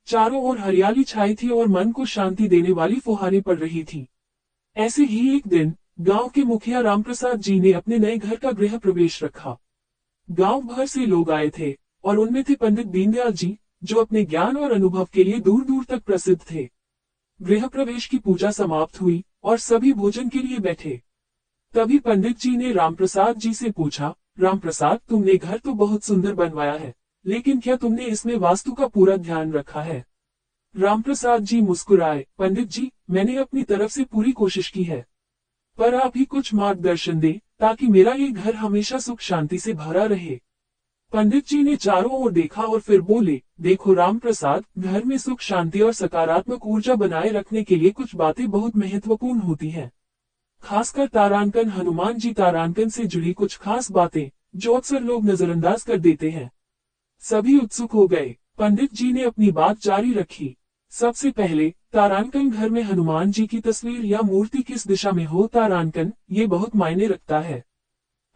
चारों ओर हरियाली छाई थी और मन को शांति देने वाली फुहारें पड़ रही थी। ऐसे ही एक दिन गांव के मुखिया रामप्रसाद जी ने अपने नए घर का गृह प्रवेश रखा। गांव भर से लोग आए थे और उनमें थे पंडित दीनदयाल जी, जो अपने ज्ञान और अनुभव के लिए दूर दूर तक प्रसिद्ध थे। गृह प्रवेश की पूजा समाप्त हुई और सभी भोजन के लिए बैठे। तभी पंडित जी ने रामप्रसाद जी से पूछा, रामप्रसाद, तुमने घर तो बहुत सुंदर बनवाया है, लेकिन क्या तुमने इसमें वास्तु का पूरा ध्यान रखा है? रामप्रसाद जी मुस्कुराए, पंडित जी, मैंने अपनी तरफ से पूरी कोशिश की है, पर आप ही कुछ मार्गदर्शन दें ताकि मेरा ये घर हमेशा सुख शांति से भरा रहे। पंडित जी ने चारों ओर देखा और फिर बोले, देखो रामप्रसाद, घर में सुख शांति और सकारात्मक ऊर्जा बनाए रखने के लिए कुछ बातें बहुत महत्वपूर्ण होती हैं। खासकर तारांकन, हनुमान जी तारांकन से जुड़ी कुछ खास बातें जो अक्सर लोग नजरअंदाज कर देते हैं। सभी उत्सुक हो गए। पंडित जी ने अपनी बात जारी रखी। सबसे पहले, तारांकन घर में हनुमान जी की तस्वीर या मूर्ति किस दिशा में हो, तारांकन ये बहुत मायने रखता है।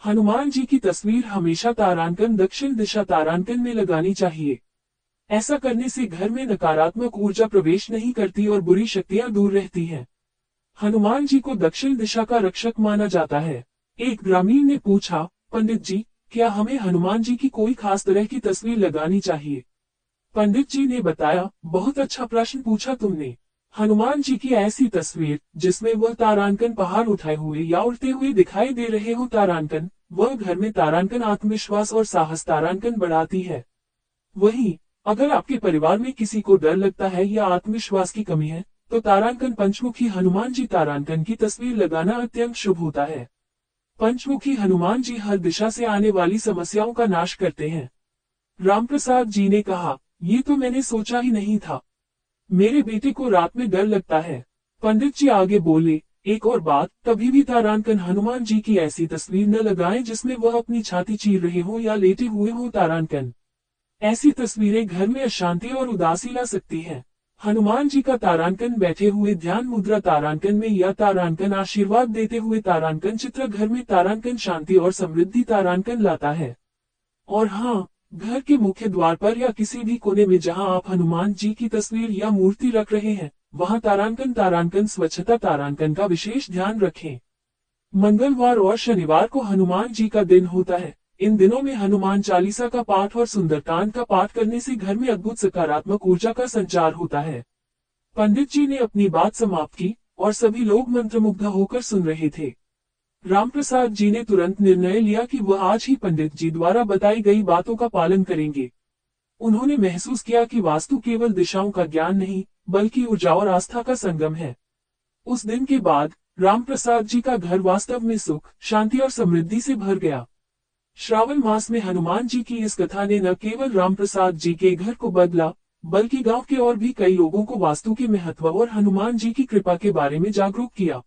हनुमान जी की तस्वीर हमेशा तारांकन दक्षिण दिशा तारांकन में लगानी चाहिए। ऐसा करने से घर में नकारात्मक ऊर्जा प्रवेश नहीं करती और बुरी शक्तियां दूर रहती हैं। हनुमान जी को दक्षिण दिशा का रक्षक माना जाता है। एक ग्रामीण ने पूछा, पंडित जी, क्या हमें हनुमान जी की कोई खास तरह की तस्वीर लगानी चाहिए? पंडित जी ने बताया, बहुत अच्छा प्रश्न पूछा तुमने। हनुमान जी की ऐसी तस्वीर जिसमें वह तारांकन पहाड़ उठाए हुए या उड़ते हुए दिखाई दे रहे हो तारांकन, वह घर में तारांकन आत्मविश्वास और साहस तारांकन बढ़ाती है। वहीं अगर आपके परिवार में किसी को डर लगता है या आत्मविश्वास की कमी है, तो तारांकन पंचमुखी हनुमान जी तारांकन की तस्वीर लगाना अत्यंत शुभ होता है। पंचमुखी हनुमान जी हर दिशा से आने वाली समस्याओं का नाश करते हैं। रामप्रसाद जी ने कहा, ये तो मैंने सोचा ही नहीं था। मेरे बेटे को रात में डर लगता है। पंडित जी आगे बोले, एक और बात, कभी भी तारांकन हनुमान जी की ऐसी तस्वीर न लगाएं जिसमें वह अपनी छाती चीर रहे हो या लेटे हुए हो तारांकन। ऐसी तस्वीरें घर में अशांति और उदासी ला सकती हैं। हनुमान जी का तारांकन बैठे हुए ध्यान मुद्रा तारांकन में या तारांकन आशीर्वाद देते हुए तारांकन चित्र घर में तारांकन शांति और समृद्धि तारांकन लाता है। और हाँ, घर के मुख्य द्वार पर या किसी भी कोने में जहां आप हनुमान जी की तस्वीर या मूर्ति रख रहे हैं, वहां तारांकन स्वच्छता तारांकन का विशेष ध्यान रखें। मंगलवार और शनिवार को हनुमान जी का दिन होता है। इन दिनों में हनुमान चालीसा का पाठ और सुंदरकांड का पाठ करने से घर में अद्भुत सकारात्मक ऊर्जा का संचार होता है। पंडित जी ने अपनी बात समाप्त की और सभी लोग मंत्रमुग्ध होकर सुन रहे थे। रामप्रसाद जी ने तुरंत निर्णय लिया कि वह आज ही पंडित जी द्वारा बताई गई बातों का पालन करेंगे। उन्होंने महसूस किया कि वास्तु केवल दिशाओं का ज्ञान नहीं, बल्कि ऊर्जा और आस्था का संगम है। उस दिन के बाद रामप्रसाद जी का घर वास्तव में सुख, शांति और समृद्धि से भर गया। श्रावण मास में हनुमान जी की इस कथा ने न केवल रामप्रसाद जी के घर को बदला, बल्कि गांव के और भी कई लोगों को वास्तु के महत्व और हनुमान जी की कृपा के बारे में जागरूक किया।